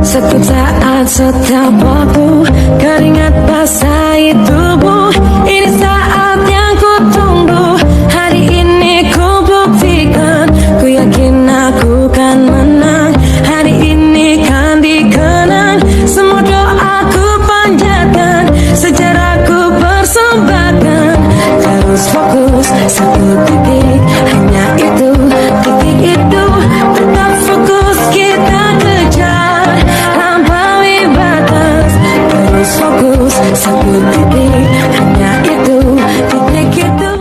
Satu saat setiap waktu keringat basahi tubuh. Ini saat yang ku tunggu. Hari ini ku buktikan, ku yakin aku kan menang. Hari ini kan dikenang, semua doaku panjatkan, sejarahku persembahkan. Terus fokus satu titik, hanya itu, titik itu. Tetap fokus kita kejar, lampaui batas. Terus fokus satu titik, hanya itu, titik itu.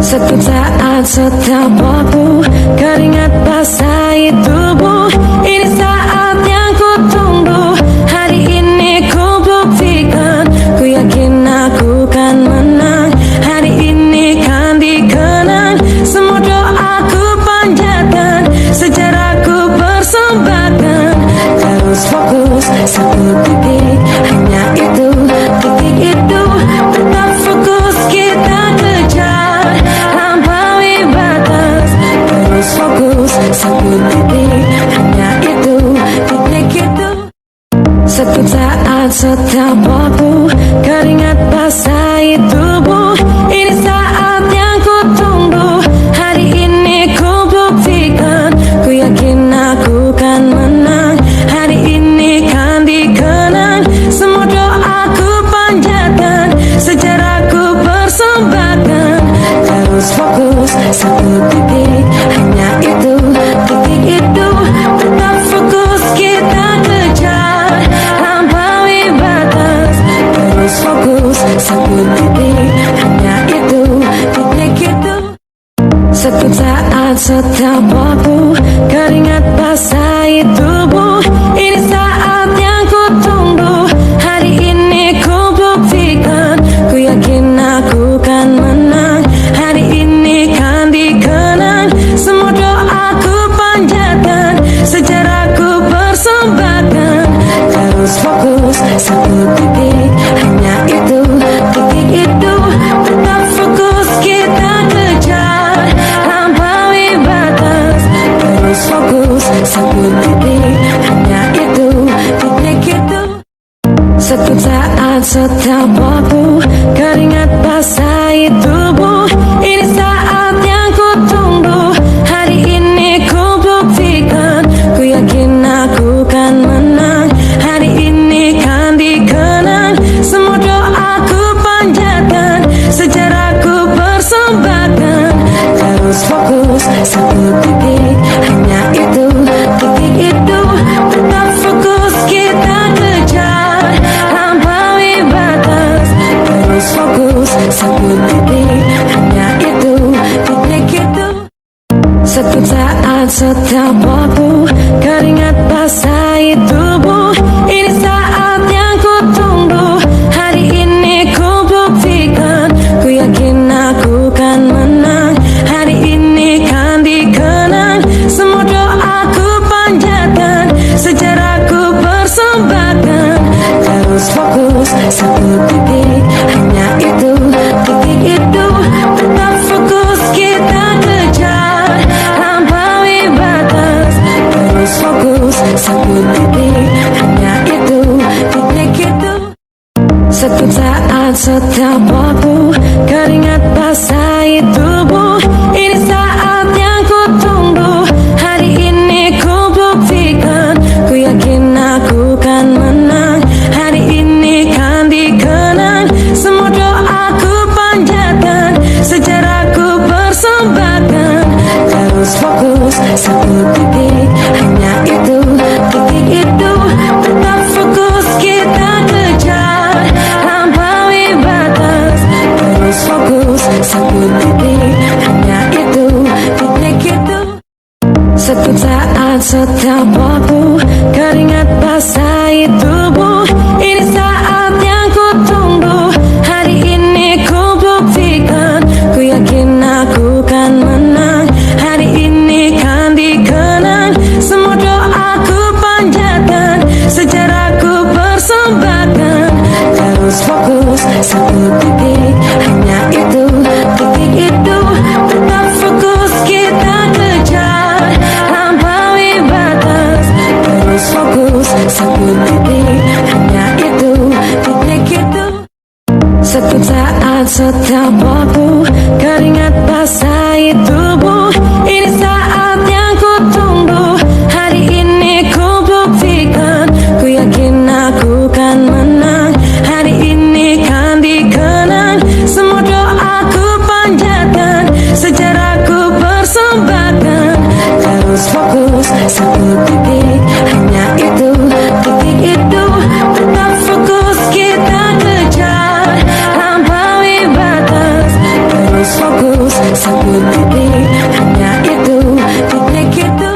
Satu saat setiap waktu keringat basahi tubuh. Ini saat yang ku tunggu. Hari ini ku buktikan, ku yakin aku kan menang. Hari ini kan dikenang, semua doaku panjatkan, sejarahku persembahkan. Terus fokus satu titik, hanya itu, titik itu. Tetap fokus kita kejar, lampaui batas. Terus fokus satu titik, hanya itu, titik itu. Satu saat setiap waktu keringat basahi tubuh. Ini saat yang ku tunggu. Hari ini ku buktikan, ku yakin aku kan menang. Hari ini kan dikenang, semua doaku panjatkan, sejarahku persembahkan. Terus fokus satu titik, hanya itu, titik itu. Tetap fokus kita kejar, lampaui batas. Terus fokus satu titik, hanya itu, titik itu. Satu saat setiap waktu keringat basahi tubuh. Ini saat yang ku tunggu. Hari ini ku buktikan, ku yakin aku kan menang. Hari ini kan dikenang, semua doaku panjatkan, sejarahku persembahkan. Terus fokus satu titik, hanya itu, titik itu. Tetap fokus kita kejar, lampaui batas. Terus fokus satu titik, hanya itu, titik itu. Satu saat setiap waktu keringat basahi tubuh. Ini saat yang ku tunggu. Hari ini ku buktikan, ku yakin aku kan menang. Hari ini kan dikenang, semua doaku panjatkan, sejarahku persembahkan. Terus fokus satu titik, hanya itu, titik itu. Tetap fokus kita kejar, lampaui batas. Terus fokus satu titik, hanya itu, titik itu. Satu saat setiap waktu keringat basahi tubuh. Ini saat yang ku tunggu. Hari ini ku buktikan, ku yakin aku kan menang. Hari ini kan dikenang, semua doaku panjatkan, sejarahku persembahkan. Terus fokus satu titik, hanya itu, titik itu. Tetap fokus kita kejar, lampaui batas. Terus fokus satu titik, hanya itu, titik itu. Satu saat setiap waktu keringat basahi tubuh. Ini saat yang ku tunggu. Hari ini ku buktikan, ku yakin aku kan menang. Hari ini kan dikenang, semua doaku panjatkan, sejarahku persembahkan. Terus fokus satu titik, hanya itu, titik itu. Tetap fokus kita kejar, lampaui batas. Terus fokus satu titik, fokus satu titik, hanya itu, titik itu. Satu saat setiap waktu keringat basahi tubuh. Ini saat yang ku tunggu. Hari ini ku buktikan, ku yakin aku kan menang. Hari ini kan dikenang, semua doaku panjatkan, sejarahku persembahkan. Terus fokus satu titik, hanya itu, titik itu. Tetap fokus kita kejar, lampaui batas. Terus fokus satu titik, hanya itu, titik itu.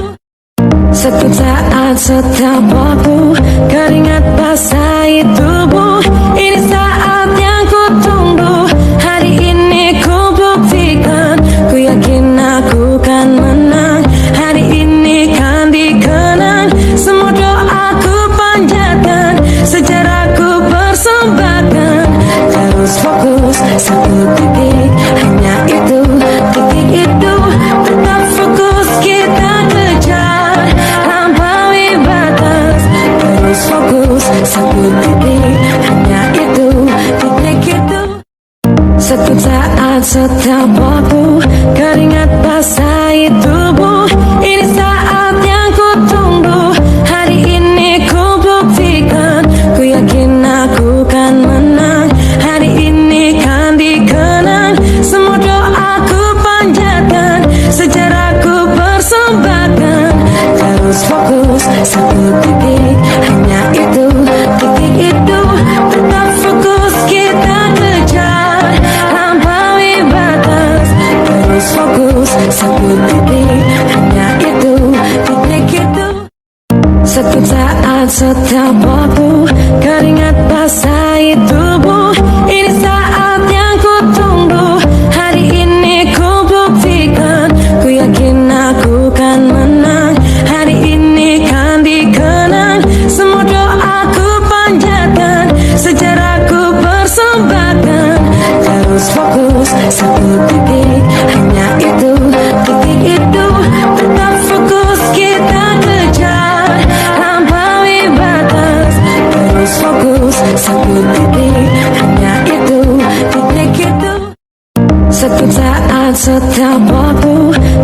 Satu saat setiap waktu keringat basahi tubuh. Ini saat yang ku tunggu. Hari ini ku buktikan, ku yakin aku kan menang. Hari ini kan dikenang, semua doaku panjatkan, sejarahku persembahkan. Terus fokus satu titik, hanya itu, titik itu. Tetap fokus kita kejar, lampaui batas. Terus fokus satu titik, hanya itu, titik itu. Satu saat setiap waktu keringat basahi tubuh. Ini saat yang ku tunggu. Hari ini ku buktikan, ku yakin aku kan menang. Hari ini kan dikenang, semua doaku panjatkan, sejarahku persembahkan. Terus fokus satu titik, hanya itu, titik itu. Tetap fokus kita kejar, lampaui batas. Terus fokus satu titik, hanya itu, titik itu. Satu saat setiap waktu keringat basahi tubuh. Ini saat yang ku tunggu. Hari ini ku buktikan, ku yakin aku kan menang. Hari ini kan dikenang, semua doaku panjatkan, sejarahku persembahkan. Terus fokus satu titik, hanya itu, titik itu. Tetap fokus kita kejar, lampaui batas. Terus fokus satu titik, hanya itu, titik itu. Satu saat setiap waktu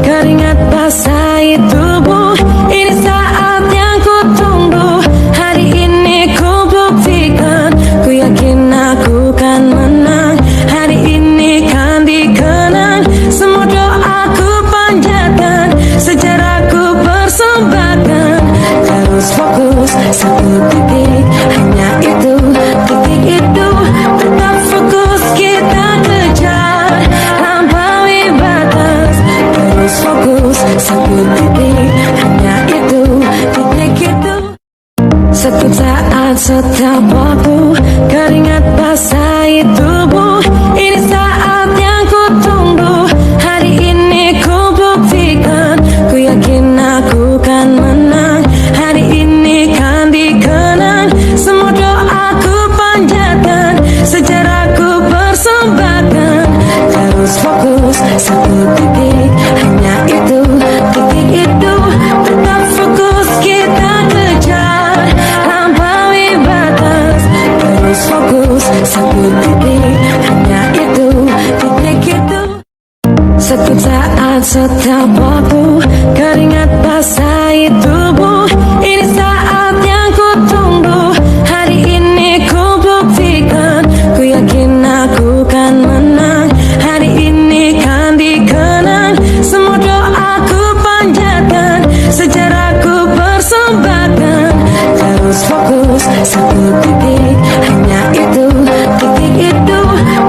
keringat basahi tubuh. Ini saat yang ku tunggu. Hari ini ku buktikan, ku yakin aku kan menang. Hari ini kan dikenang, semua doaku panjatkan, sejarahku persembahkan. Terus fokus satu titik, hanya itu, titik itu. Tetap fokus kita kejar, lampaui batas. Terus fokus satu titik, hanya itu, titik itu. Satu saat setiap waktu keringat basahi tubuh. Ini saat yang ku tunggu. Hari ini ku buktikan, ku yakin aku kan menang. Hari ini kan dikenang, semua doaku panjatkan, sejarahku persembahkan. Terus fokus satu titik, hanya itu, titik itu. Tetap fokus kita kejar, lampaui batas. Terus fokus satu titik, hanya itu, titik itu. Satu saat setiap waktu keringat basahi tubuh. Ini saat yang ku tunggu. Hari ini ku buktikan, ku yakin aku kan menang. Hari ini kan dikenang, semua doaku panjatkan, sejarahku persembahkan. Terus fokus satu titik, hanya itu, titik itu.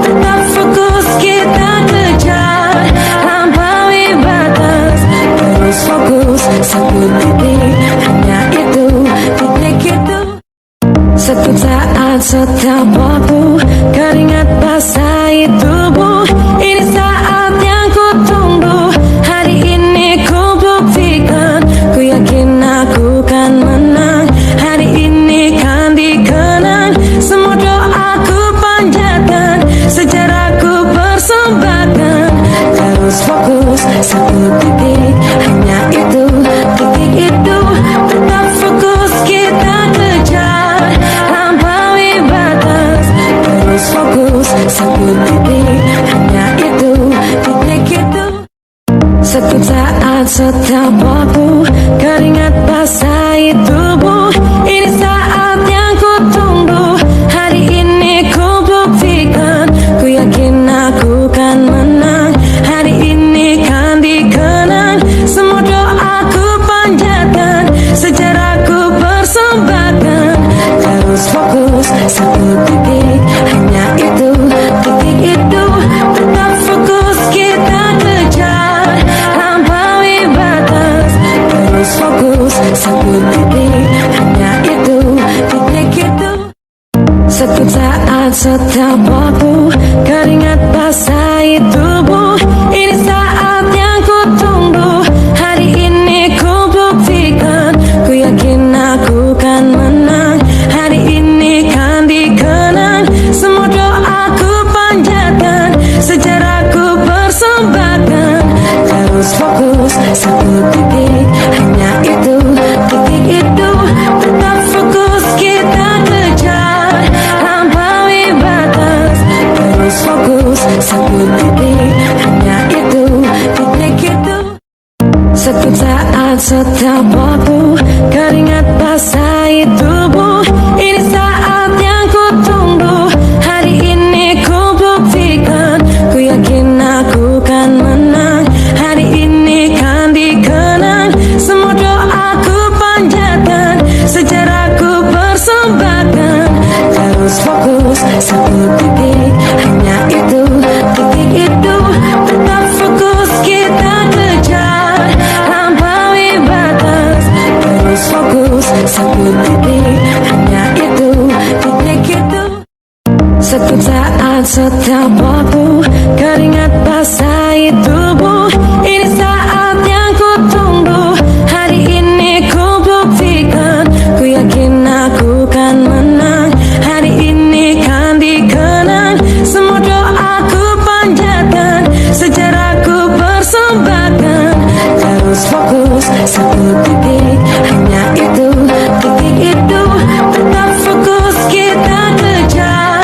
Tetap fokus kita kejar, lampaui batas. Terus fokus satu titik, hanya itu, titik itu. Satu saat setiap waktu keringat basahi tubuh. Ini saat yang ku tunggu. Hari ini ku buktikan, ku yakin aku kan menang. Hari ini kan dikenang, semua doaku panjatkan, sejarahku persembahkan. Terus fokus satu titik, hanya itu, titik itu. Tetap fokus kita satu titik, hanya itu, titik itu. Satu saat setiap waktu, keringat basahi tubuh. Ini saat yang ku tunggu, hari ini ku buktikan. Ku yakin aku kan menang, hari ini kan dikenang. Semua doaku panjatkan, sejarahku persembahkan. Terus fokus, satu titik, hanya itu, titik itu. Tetap fokus, kita kejar, lampaui batas. Terus fokus, satu titik, hanya itu, titik itu. Satu saat setiap waktu, keringat basahi tubuh. Ini saat yang ku tunggu, hari ini ku buktikan. Ku yakin aku kan menang, hari ini kan dikenang. Semua doaku panjatkan, sejarahku persembahkan. Terus fokus, satu titik, hanya itu, titik itu. Tetap fokus, kita kejar, lampaui batas. Terus fokus, satu titik, hanya itu, titik itu. Satu saat setiap waktu, keringat basahi tubuh. Ini saat yang ku tunggu, hari ini ku buktikan. Ku yakin aku kan menang, hari ini kan dikenang. Semua doaku panjatkan, sejarahku persembahkan. Terus fokus, satu titik, hanya itu, titik itu. Tetap fokus, kita kejar, lampaui batas. Terus fokus, satu titik, hanya itu, titik itu. Satu saat setiap waktu, keringat basahi tubuh. Ini saat yang ku tunggu, hari ini ku buktikan. Ku yakin aku kan menang, hari ini kan dikenang. Semua doaku panjatkan, sejarahku persembahkan. Terus fokus, satu titik, hanya itu, titik itu. Tetap fokus, kita kejar,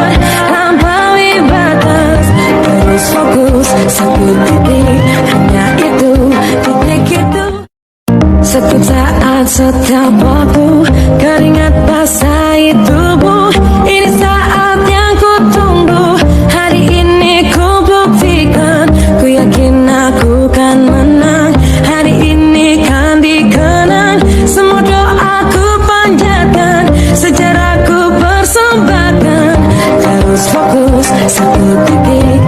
lampaui batas. Terus fokus, satu titik, hanya itu, titik itu. Satu saat setiap waktu, keringat basahi tubuh. Ini saat yang ku tunggu, hari ini ku buktikan. Ku yakin aku kan menang, hari ini kan dikenang. Semua doaku panjatkan, sejarahku persembahkan. Terus fokus, satu titik,